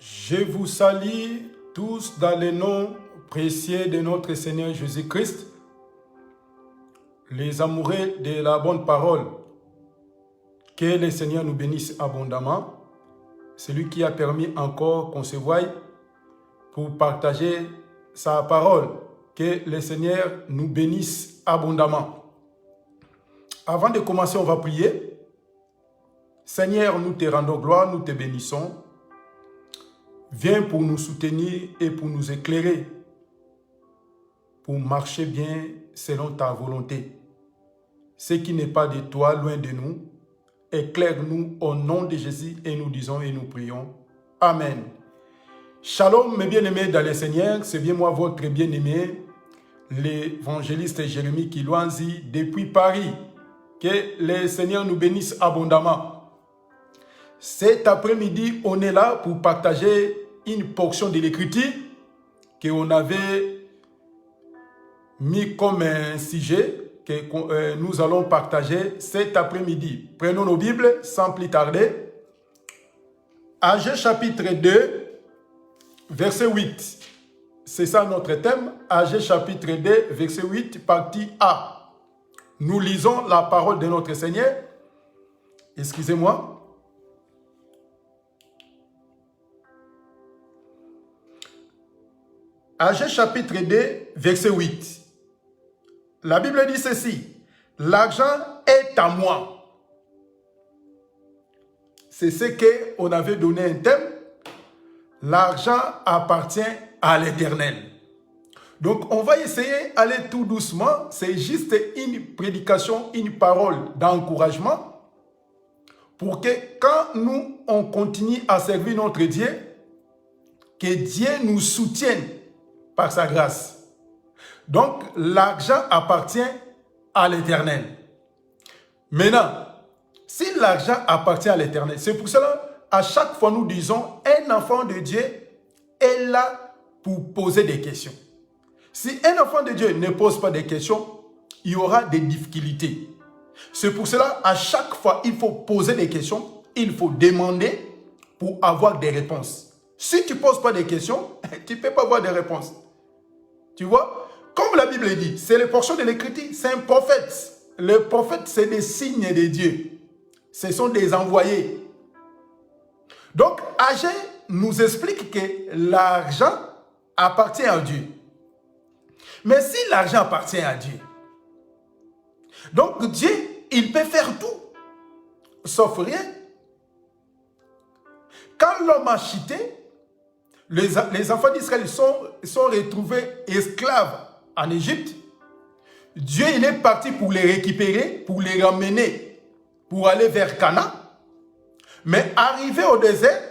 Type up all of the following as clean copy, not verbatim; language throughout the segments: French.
Je vous salue tous dans le nom précieux de notre Seigneur Jésus-Christ, les amoureux de la bonne parole. Que le Seigneur nous bénisse abondamment. C'est lui qui a permis encore qu'on se voie pour partager sa parole. Que le Seigneur nous bénisse abondamment. Avant de commencer, on va prier. Seigneur, nous te rendons gloire, nous te bénissons. Viens pour nous soutenir et pour nous éclairer, pour marcher bien selon ta volonté. Ce qui n'est pas de toi, loin de nous, éclaire-nous au nom de Jésus et nous disons et nous prions. Amen. Shalom mes bien-aimés dans le Seigneur, c'est bien moi votre bien-aimé, l'évangéliste Jérémie Kilouanzi depuis Paris. Que le Seigneur nous bénisse abondamment. Cet après-midi, on est là pour partager une portion de l'Écriture qu'on avait mis comme un sujet que nous allons partager cet après-midi. Prenons nos Bibles sans plus tarder. Agé chapitre 2, verset 8. C'est ça notre thème. Agé chapitre 2, verset 8, partie A. Nous lisons la parole de notre Seigneur. Excusez-moi. Agé chapitre 2, verset 8. La Bible dit ceci. L'argent est à moi. C'est ce qu'on avait donné un thème. L'argent appartient à l'Éternel. Donc, on va essayer d'aller tout doucement. C'est juste une prédication, une parole d'encouragement pour que quand nous, on continue à servir notre Dieu, que Dieu nous soutienne par sa grâce. Donc, l'argent appartient à l'Éternel. Maintenant, si l'argent appartient à l'Éternel, c'est pour cela, à chaque fois nous disons, un enfant de Dieu est là pour poser des questions. Si un enfant de Dieu ne pose pas de questions, il y aura des difficultés. C'est pour cela, à chaque fois, il faut poser des questions, il faut demander pour avoir des réponses. Si tu ne poses pas de questions, tu ne peux pas avoir de réponses. Tu vois? Comme la Bible dit, c'est les portions de l'Écriture, c'est un prophète. Les prophètes, c'est des signes de Dieu. Ce sont des envoyés. Donc, Agé nous explique que l'argent appartient à Dieu. Mais si l'argent appartient à Dieu, donc Dieu, il peut faire tout, sauf rien. Quand l'homme a chuté, les enfants d'Israël sont retrouvés esclaves en Égypte. Dieu, il est parti pour les récupérer, pour les ramener, pour aller vers Canaan. Mais arrivé au désert,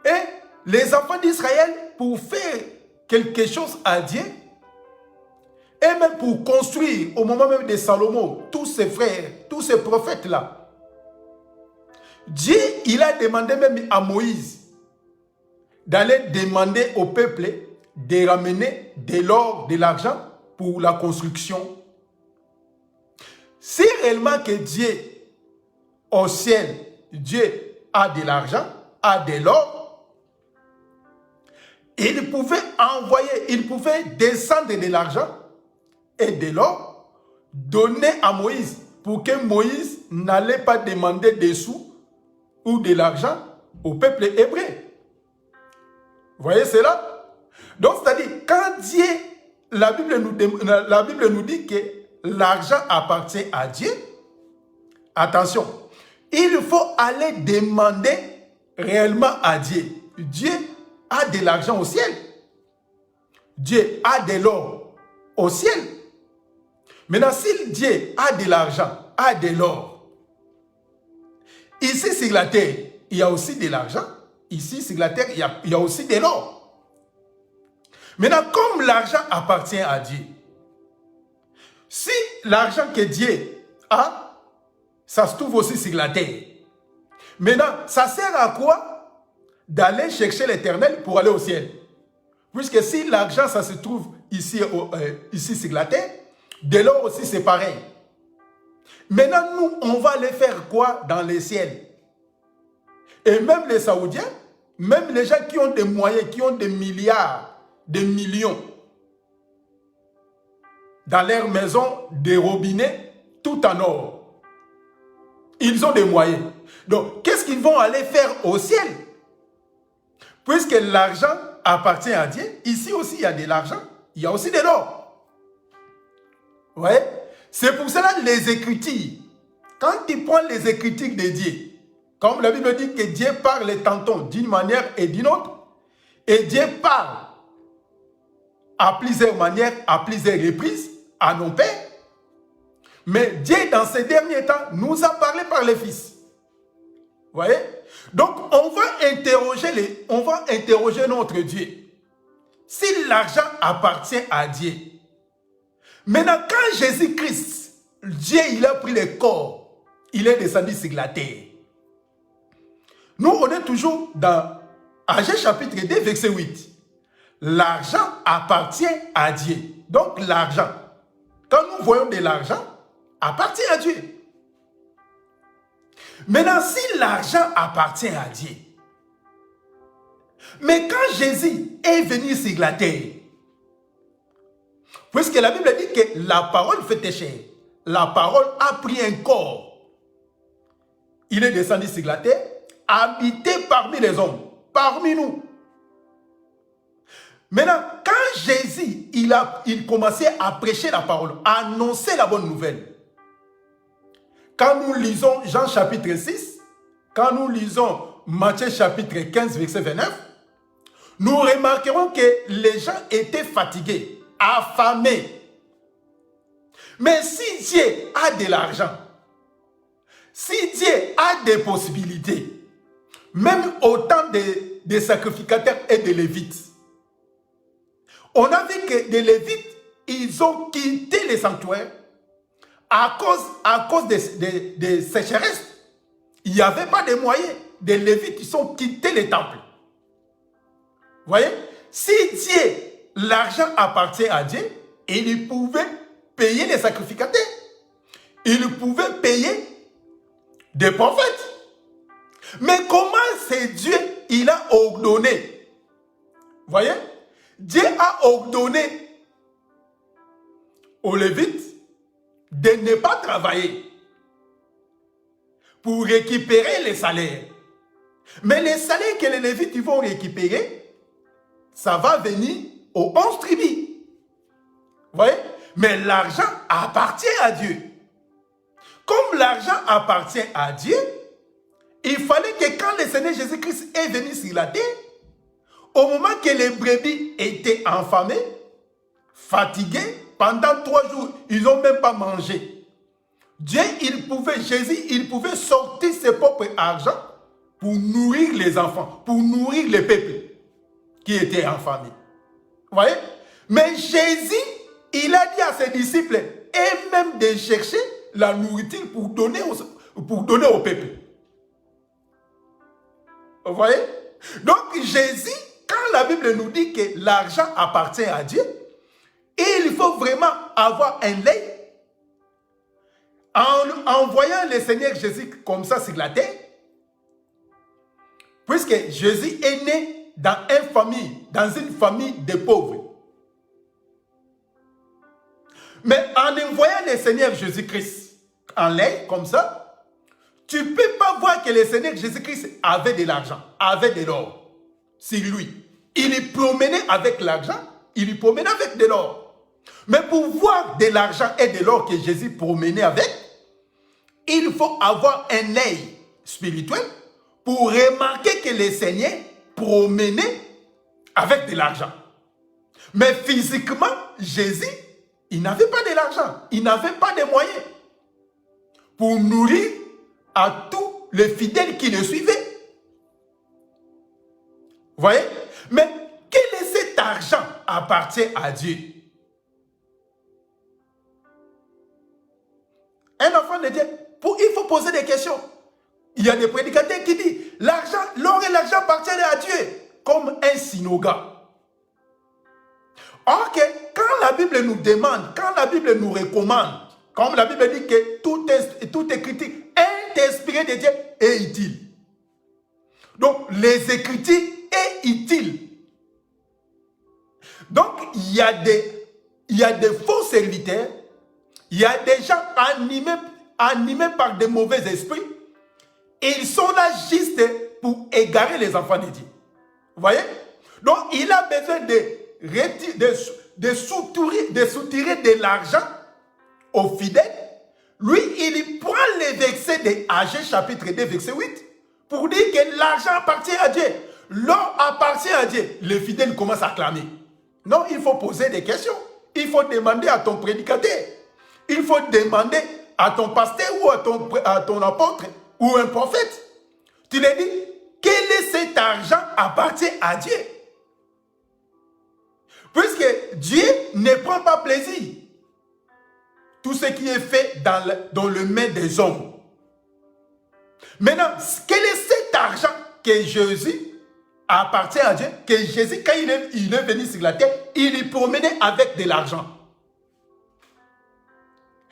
et les enfants d'Israël, pour faire quelque chose à Dieu, et même pour construire, au moment même de Salomon, tous ses frères, tous ces prophètes-là, Dieu, il a demandé même à Moïse d'aller demander au peuple de ramener de l'or, de l'argent pour la construction. Si réellement que Dieu, au ciel, Dieu a de l'argent, a de l'or, il pouvait envoyer, il pouvait descendre de l'argent et de l'or, donner à Moïse pour que Moïse n'allait pas demander des sous ou de l'argent au peuple hébreu. Vous voyez cela? Donc, c'est-à-dire, quand Dieu, la Bible nous dit que l'argent appartient à Dieu, attention, il faut aller demander réellement à Dieu. Dieu a de l'argent au ciel. Dieu a de l'or au ciel. Maintenant, si Dieu a de l'argent, a de l'or, ici sur la terre, il y a aussi de l'argent. Ici sur la terre, il y a aussi de l'or. Maintenant, comme l'argent appartient à Dieu, si l'argent que Dieu a, ça se trouve aussi sur la terre. Maintenant, ça sert à quoi d'aller chercher l'Éternel pour aller au ciel? Puisque si l'argent, ça se trouve ici, ici sur la terre, de l'or aussi, c'est pareil. Maintenant, nous, on va aller faire quoi dans les ciels? Et même les Saoudiens, Même les gens qui ont des moyens, qui ont des milliards, des millions, dans leur maison, des robinets, tout en or. Ils ont des moyens. Donc, qu'est-ce qu'ils vont aller faire au ciel? Puisque l'argent appartient à Dieu, ici aussi il y a de l'argent, il y a aussi de l'or. Vous voyez? C'est pour cela les Écritures, quand tu prends les Écritures de Dieu, comme la Bible dit que Dieu parle tantôt d'une manière et d'une autre, et Dieu parle à plusieurs manières, à plusieurs reprises, à nos pères, mais Dieu dans ces derniers temps nous a parlé par les fils. Vous voyez? Donc, on va interroger notre Dieu. Si l'argent appartient à Dieu, maintenant, quand Jésus-Christ, Dieu, il a pris le corps, il est descendu sur la terre. Nous, on est toujours dans Agé chapitre 2, verset 8. L'argent appartient à Dieu. Donc, l'argent, quand nous voyons de l'argent, appartient à Dieu. Maintenant, si l'argent appartient à Dieu, mais quand Jésus est venu sur la terre, puisque la Bible dit que la parole fait chair, la parole a pris un corps, il est descendu sur la terre, habité parmi les hommes, parmi nous. Maintenant, quand Jésus, il commençait à prêcher la parole, à annoncer la bonne nouvelle, quand nous lisons Jean chapitre 6, quand nous lisons Matthieu chapitre 15, verset 29, nous remarquerons que les gens étaient fatigués, affamés. Mais si Dieu a de l'argent, si Dieu a des possibilités, même au temps des sacrificateurs et des Lévites, on a vu que les Lévites, ils ont quitté les sanctuaires à cause des sécheresses. Il n'y avait pas de moyens. Les Lévites, ils ont quitté les temples. Vous voyez? Si Dieu, l'argent appartient à Dieu, il pouvait payer les sacrificateurs. Il pouvait payer des prophètes. Mais comment c'est Dieu, il a ordonné? Vous voyez? Dieu a ordonné aux Lévites de ne pas travailler pour récupérer les salaires. Mais les salaires que les Lévites ils vont récupérer, ça va venir aux 11 tribus. Vous voyez? Mais l'argent appartient à Dieu. Comme l'argent appartient à Dieu, il fallait que quand le Seigneur Jésus-Christ est venu sur la terre, au moment que les brebis étaient affamées, fatiguées, pendant 3 jours, ils n'ont même pas mangé. Dieu, Jésus, il pouvait sortir ses propres argent pour nourrir les enfants, pour nourrir les peuples qui étaient affamés. Vous voyez? Mais Jésus, il a dit à ses disciples, et même de chercher la nourriture pour donner au peuple. Vous voyez? Donc Jésus, quand la Bible nous dit que l'argent appartient à Dieu, il faut vraiment avoir un œil en voyant le Seigneur Jésus comme ça sur la terre, puisque Jésus est né dans une famille de pauvres. Mais en voyant le Seigneur Jésus-Christ en l'œil comme ça, tu ne peux pas voir que le Seigneur Jésus-Christ avait de l'argent, avait de l'or sur lui. Il est promené avec l'argent, il est promené avec de l'or. Mais pour voir de l'argent et de l'or que Jésus promenait avec, il faut avoir un œil spirituel pour remarquer que le Seigneur promenait avec de l'argent. Mais physiquement, Jésus, il n'avait pas de l'argent, il n'avait pas de moyens pour nourrir à tous les fidèles qui le suivaient. Vous voyez? Mais quel est cet argent appartient à Dieu? Un enfant de Dieu, il faut poser des questions. Il y a des prédicateurs qui disent l'argent, l'or et l'argent appartiennent à Dieu, comme un synagogue. Or que quand la Bible nous demande, quand la Bible nous recommande, comme la Bible dit que tout est critique, est inspiré de Dieu est utile. Donc, les Écritures est utile. Donc, il y a des faux serviteurs, il y a des gens animés par des mauvais esprits. Et ils sont là juste pour égarer les enfants de Dieu. Vous voyez? Donc, il a besoin de soutirer de l'argent aux fidèles. Lui, il prend les versets de Agé chapitre 2, verset 8, pour dire que l'argent appartient à Dieu. L'or appartient à Dieu. Les fidèles commencent à clamer. Non, il faut poser des questions. Il faut demander à ton prédicateur. Il faut demander à ton pasteur ou à ton apôtre ou un prophète. Tu lui dis, quel est cet argent appartient à Dieu? Puisque Dieu ne prend pas plaisir. Tout ce qui est fait dans le main des hommes. Maintenant, quel est cet argent que Jésus appartient à Dieu, que Jésus, quand il est venu sur la terre, il y promenait avec de l'argent.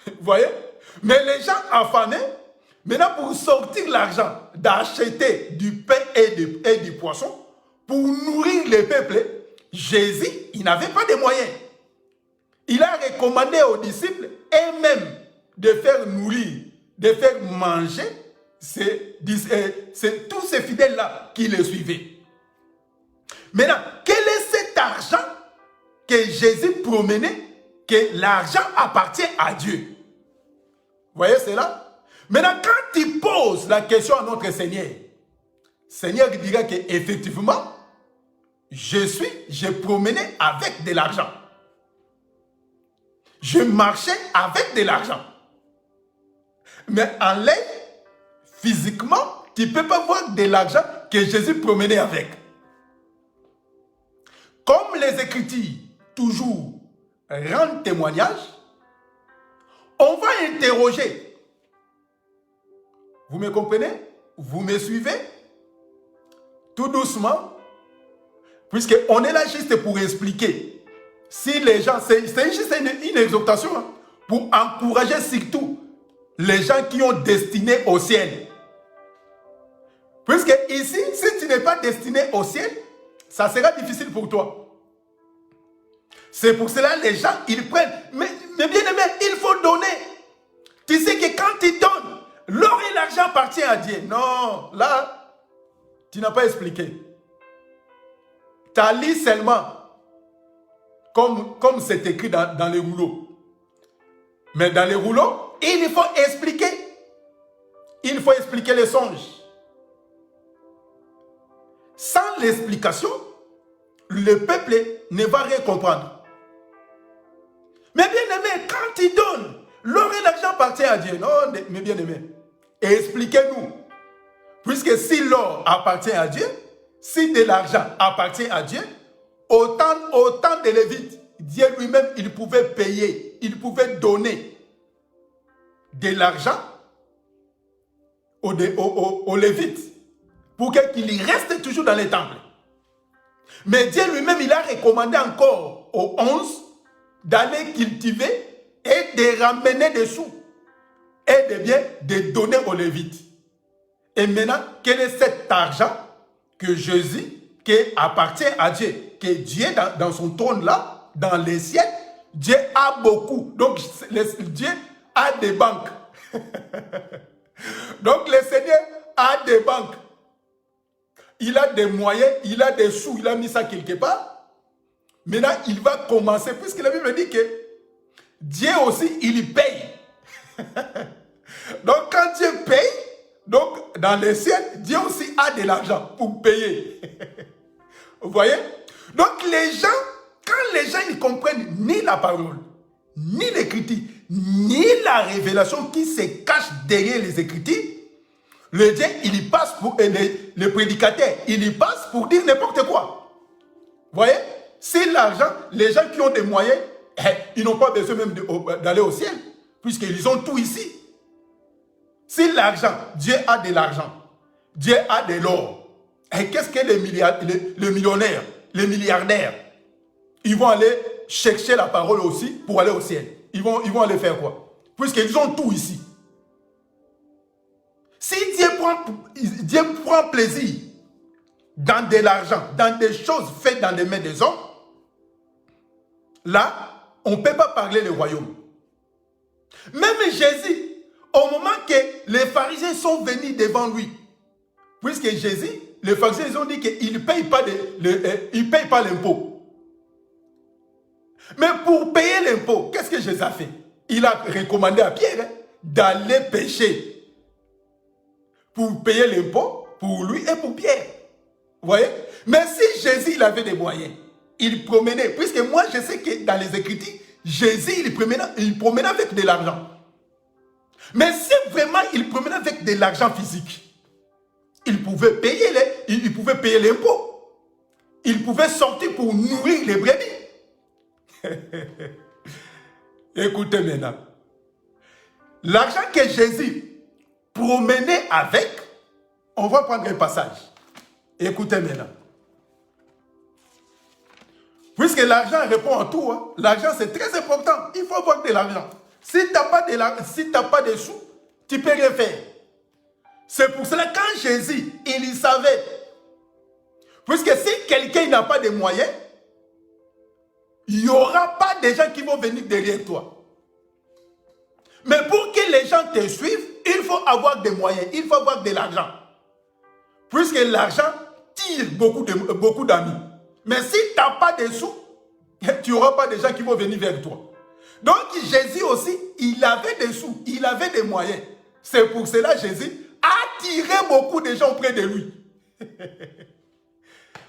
Vous voyez? Mais les gens affamés, maintenant pour sortir l'argent, d'acheter du pain et du poisson, pour nourrir les peuples, Jésus, il n'avait pas de moyens. Il a recommandé aux disciples et même de faire nourrir, de faire manger tous ces fidèles-là qui le suivaient. Maintenant, quel est cet argent que Jésus promenait, que l'argent appartient à Dieu? Vous voyez cela? Maintenant, quand tu poses la question à notre Seigneur, Seigneur dira qu'effectivement, je promenais avec de l'argent. Je marchais avec de l'argent. Mais en l'air, physiquement, tu ne peux pas voir de l'argent que Jésus promenait avec. Comme les Écritures toujours rendent témoignage, on va interroger. Vous me comprenez? Vous me suivez? Tout doucement, puisqu'on est là juste pour expliquer. Si les gens, c'est juste une exhortation, hein, pour encourager surtout les gens qui ont destiné au ciel. Puisque ici, si tu n'es pas destiné au ciel, ça sera difficile pour toi. C'est pour cela que les gens, ils prennent. Mais bien aimé, il faut donner. Tu sais que quand tu donnes, l'or et l'argent appartiennent à Dieu. Non, là, tu n'as pas expliqué. Tu as lu seulement comme c'est écrit dans les rouleaux. Mais dans les rouleaux, il faut expliquer. Il faut expliquer les songes. Sans l'explication, le peuple ne va rien comprendre. Mais bien aimé, quand tu donnes, l'or et l'argent appartient à Dieu. Non, mais bien aimé, expliquez-nous. Puisque si l'or appartient à Dieu, si de l'argent appartient à Dieu, autant de Lévites, Dieu lui-même, il pouvait payer, il pouvait donner de l'argent aux Lévites pour qu'ils restent toujours dans les temples. Mais Dieu lui-même, il a recommandé encore aux 11 d'aller cultiver et de ramener des sous et de bien de donner aux Lévites. Et maintenant, quel est cet argent que Jésus, qui appartient à Dieu, que Dieu dans son trône là, dans les ciels, Dieu a beaucoup. Donc, Dieu a des banques. Donc, le Seigneur a des banques. Il a des moyens, il a des sous, il a mis ça quelque part. Maintenant, il va commencer, puisque la Bible dit que Dieu aussi, il paye. Donc, quand Dieu paye, donc dans les ciels, Dieu aussi a de l'argent pour payer. Vous voyez? Donc, les gens, quand les gens ne comprennent ni la parole, ni l'écriture, ni la révélation qui se cache derrière les écritures, le Dieu, il y passe pour le prédicateur, il y passe pour dire n'importe quoi. Vous voyez? Si l'argent, les gens qui ont des moyens, ils n'ont pas besoin même d'aller au ciel, puisqu'ils ont tout ici. Si l'argent, Dieu a de l'argent, Dieu a de l'or, et qu'est-ce que les millionnaires, les milliardaires, ils vont aller chercher la parole aussi pour aller au ciel. Ils vont aller faire quoi? Puisqu'ils ont tout ici. Si Dieu prend plaisir dans de l'argent, dans des choses faites dans les mains des hommes, là, on ne peut pas parler le royaume. Même Jésus, au moment que les pharisiens sont venus devant lui, puisque Jésus, les pharisiens ils ont dit qu'il ne paye pas l'impôt. Mais pour payer l'impôt, qu'est-ce que Jésus a fait? Il a recommandé à Pierre d'aller pêcher pour payer l'impôt pour lui et pour Pierre. Vous voyez? Mais si Jésus il avait des moyens, il promenait, puisque moi je sais que dans les Écritures, Jésus il promenait avec de l'argent. Mais si vraiment il promenait avec de l'argent physique, il pouvait payer l'impôt. Il pouvait sortir pour nourrir les brebis. Écoutez maintenant. L'argent que Jésus promenait avec, on va prendre un passage. Écoutez maintenant. Puisque l'argent répond à tout, hein. L'argent c'est très important. Il faut avoir de l'argent. Si tu n'as pas de sous, tu ne peux rien faire. C'est pour cela quand Jésus, il savait. Puisque si quelqu'un n'a pas de moyens, il n'y aura pas de gens qui vont venir derrière toi. Mais pour que les gens te suivent, il faut avoir des moyens, il faut avoir de l'argent. Puisque l'argent tire beaucoup d'amis. Mais si tu n'as pas de sous, tu n'auras pas de gens qui vont venir vers toi. Donc Jésus aussi, il avait des sous, il avait des moyens. C'est pour cela que Jésus attirait beaucoup de gens auprès de lui.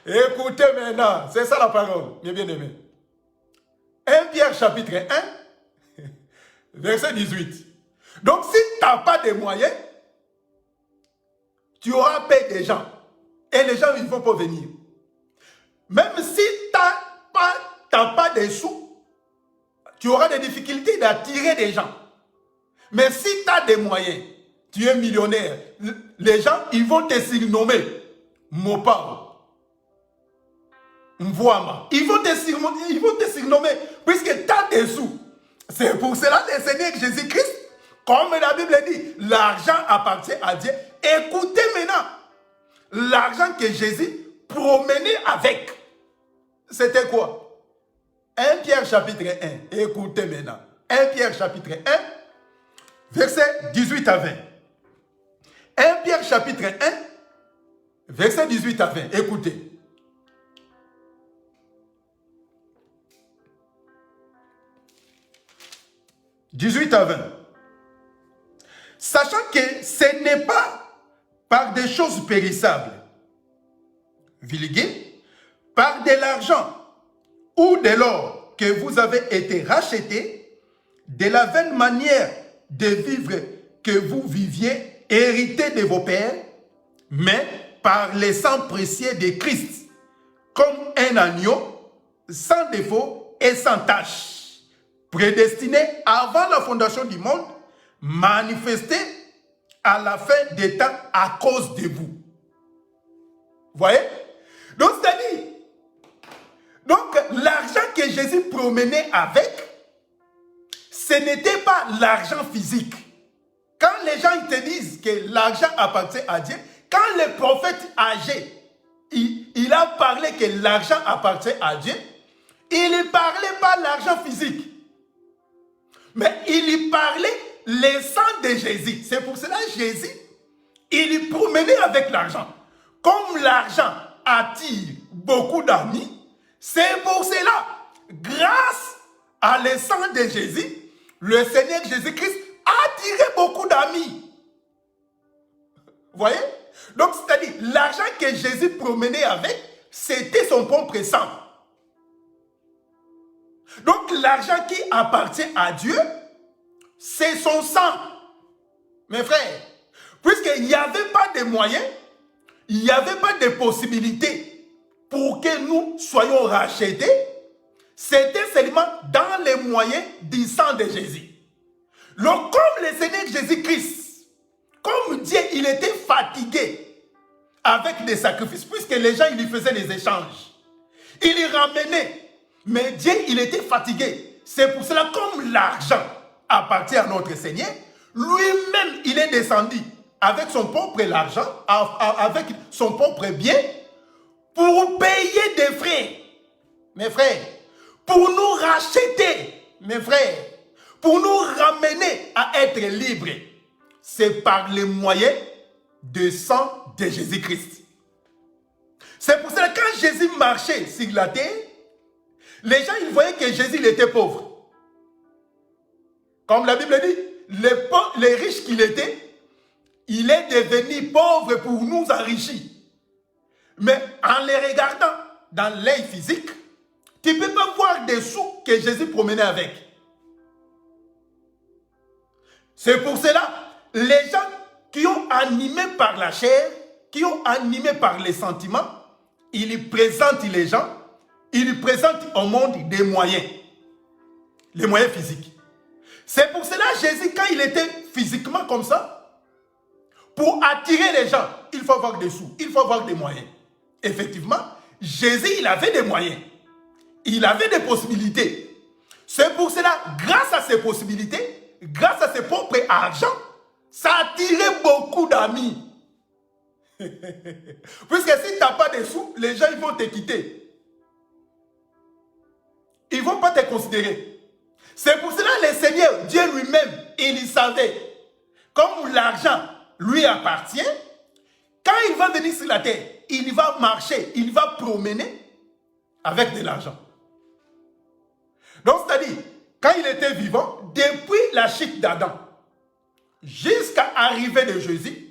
Écoutez maintenant, c'est ça la parole, mes bien-aimés. 1 Pierre chapitre 1, verset 18. Donc si tu n'as pas de moyens, tu auras peur des gens. Et les gens, ils ne vont pas venir. Même si tu n'as pas de sous, tu auras des difficultés d'attirer des gens. Mais si tu as des moyens, tu es millionnaire, les gens, ils vont te surnommer Mopao, Mvouama. Ils vont te surnommer puisque tu as des sous. C'est pour cela le Seigneur Jésus-Christ, comme la Bible dit, l'argent appartient à Dieu. Écoutez maintenant, l'argent que Jésus promenait avec, c'était quoi? 1 Pierre chapitre 1, écoutez maintenant. 1 Pierre chapitre 1, verset 18 à 20. 1 Pierre chapitre 1, verset 18 à 20, écoutez. « 18 à 20. Sachant que ce n'est pas par des choses périssables, vulgues, par de l'argent ou de l'or que vous avez été rachetés, de la vaine manière de vivre que vous viviez, hérité de vos pères, mais par le sang précieux de Christ, comme un agneau, sans défaut et sans tache, prédestiné avant la fondation du monde, manifesté à la fin des temps à cause de vous. Vous voyez? Donc, c'est-à-dire, l'argent que Jésus promenait avec, ce n'était pas l'argent physique. Quand les gens te disent que l'argent appartient à Dieu, quand le prophète âgé, il a parlé que l'argent appartient à Dieu, il ne parlait pas l'argent physique. Mais il parlait le sang de Jésus. C'est pour cela que Jésus, il promenait avec l'argent. Comme l'argent attire beaucoup d'amis, c'est pour cela, grâce à le sang de Jésus, le Seigneur Jésus-Christ a attiré beaucoup d'amis. Vous voyez? Donc, c'est-à-dire, l'argent que Jésus promenait avec, c'était son propre sang. Donc, l'argent qui appartient à Dieu, c'est son sang. Mes frères, puisqu'il n'y avait pas de moyens, il n'y avait pas de possibilité pour que nous soyons rachetés, c'était seulement dans les moyens du sang de Jésus. Donc, comme le Seigneur Jésus-Christ, comme Dieu, il était fatigué avec des sacrifices, puisque les gens, ils lui faisaient des échanges. Il les ramenait. Mais Dieu, il était fatigué. C'est pour cela, comme l'argent appartient à notre Seigneur, lui-même, il est descendu avec son propre argent, avec son propre bien, pour payer des frais, mes frères, pour nous racheter, mes frères, pour nous ramener à être libres. C'est par le moyen du sang de Jésus-Christ. C'est pour cela que quand Jésus marchait sur la terre, les gens ils voyaient que Jésus il était pauvre. Comme la Bible dit, les riches qu'il était, il est devenu pauvre pour nous enrichir. Mais en les regardant dans l'œil physique, tu ne peux pas voir des sous que Jésus promenait avec. C'est pour cela, les gens qui ont animé par la chair, qui ont animé par les sentiments, ils présentent les gens, ils présentent au monde des moyens. Les moyens physiques. C'est pour cela, Jésus, quand il était physiquement comme ça, pour attirer les gens, il faut avoir des sous, il faut avoir des moyens. Effectivement, Jésus, il avait des moyens. Il avait des possibilités. C'est pour cela, grâce à ces possibilités, grâce à ses propres argent, ça a attiré beaucoup d'amis. Puisque si tu n'as pas de sous, les gens ils vont te quitter. Ils ne vont pas te considérer. C'est pour cela que le Seigneur, Dieu lui-même, il savait, comme l'argent lui appartient, quand il va venir sur la terre, il va marcher, il va promener avec de l'argent. Donc, c'est-à-dire, quand il était vivant, depuis la chute d'Adam, jusqu'à l'arrivée de Jésus,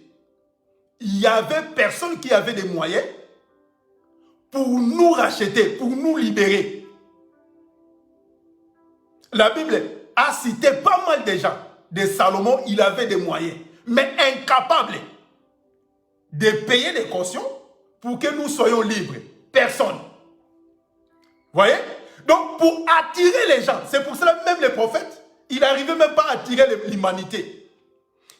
il n'y avait personne qui avait des moyens pour nous racheter, pour nous libérer. La Bible a cité pas mal de gens. De Salomon, il avait des moyens, mais incapable de payer les cautions pour que nous soyons libres. Personne. Vous voyez? Donc, pour attirer les gens, c'est pour cela que même les prophètes, il n'arrivait même pas à attirer l'humanité.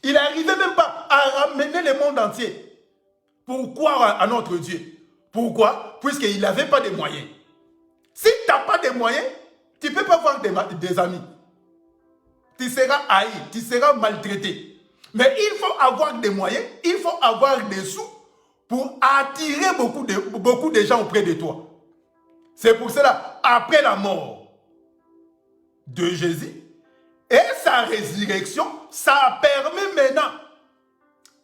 Il n'arrivait même pas à ramener le monde entier pour croire à notre Dieu. Pourquoi? Puisqu'il n'avait pas de moyens. Si tu n'as pas de moyens, tu ne peux pas avoir des amis. Tu seras haï, tu seras maltraité. Mais il faut avoir des moyens, il faut avoir des sous pour attirer beaucoup de gens auprès de toi. C'est pour cela, après la mort de Jésus et sa résurrection, ça permet maintenant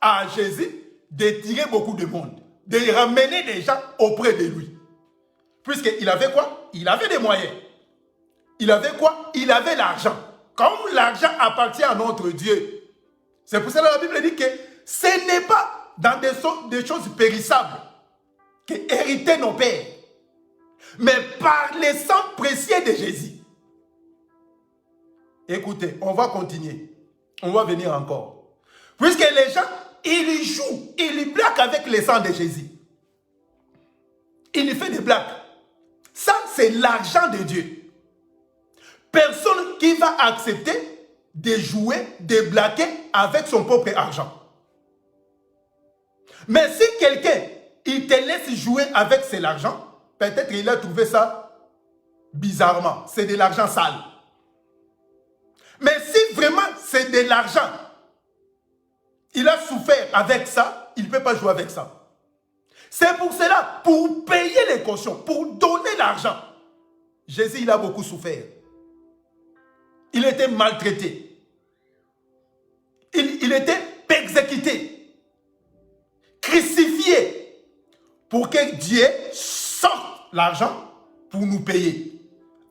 à Jésus de tirer beaucoup de monde, de ramener des gens auprès de lui. Puisqu'il avait quoi? Il avait des moyens. Il avait quoi? Il avait l'argent. Comme l'argent appartient à notre Dieu. C'est pour cela que la Bible dit que ce n'est pas dans des choses périssables que héritaient nos pères, mais par les sangs précieux de Jésus. Écoutez, on va continuer. On va venir encore. Puisque les gens, ils jouent, ils blaguent avec le sang de Jésus. Ils font des blagues. Ça, c'est l'argent de Dieu. Personne qui va accepter de jouer, de blaguer avec son propre argent. Mais si quelqu'un, il te laisse jouer avec son argent, peut-être qu'il a trouvé ça bizarrement. C'est de l'argent sale. Mais si vraiment c'est de l'argent, il a souffert avec ça, il ne peut pas jouer avec ça. C'est pour cela, pour payer les cautions, pour donner l'argent, Jésus, il a beaucoup souffert. Il était maltraité. Il était exécuté, crucifié, pour que Dieu sorte l'argent pour nous payer,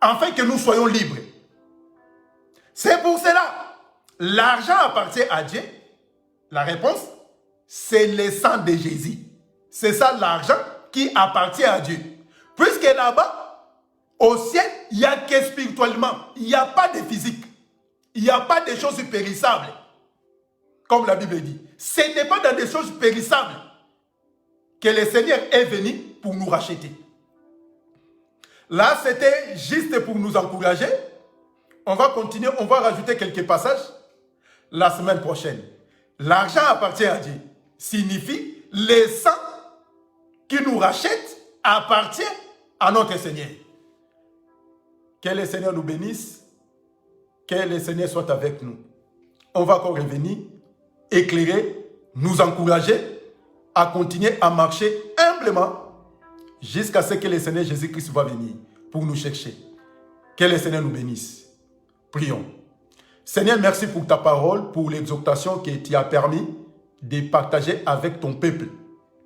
afin que nous soyons libres. C'est pour cela, l'argent appartient à Dieu. La réponse, c'est le sang de Jésus. C'est ça l'argent qui appartient à Dieu. Puisque là-bas, au ciel, il n'y a que spirituellement. Il n'y a pas de physique. Il n'y a pas de choses périssables. Comme la Bible dit. Ce n'est pas dans des choses périssables que le Seigneur est venu pour nous racheter. Là, c'était juste pour nous encourager. On va continuer, on va rajouter quelques passages la semaine prochaine. L'argent appartient à Dieu. Signifie le sang qui nous rachète appartient à notre Seigneur. Que le Seigneur nous bénisse. Que le Seigneur soit avec nous. On va encore revenir, éclairer, nous encourager à continuer à marcher humblement jusqu'à ce que le Seigneur Jésus-Christ va venir pour nous chercher. Que le Seigneur nous bénisse. Prions. Seigneur, merci pour ta parole, pour l'exhortation que tu as permis de partager avec ton peuple.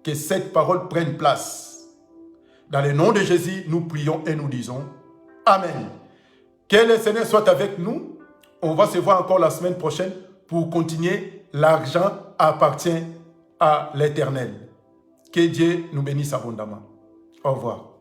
Que cette parole prenne place. Dans le nom de Jésus, nous prions et nous disons Amen. Que le Seigneur soit avec nous. On va se voir encore la semaine prochaine pour continuer. L'argent appartient à l'Éternel. Que Dieu nous bénisse abondamment. Au revoir.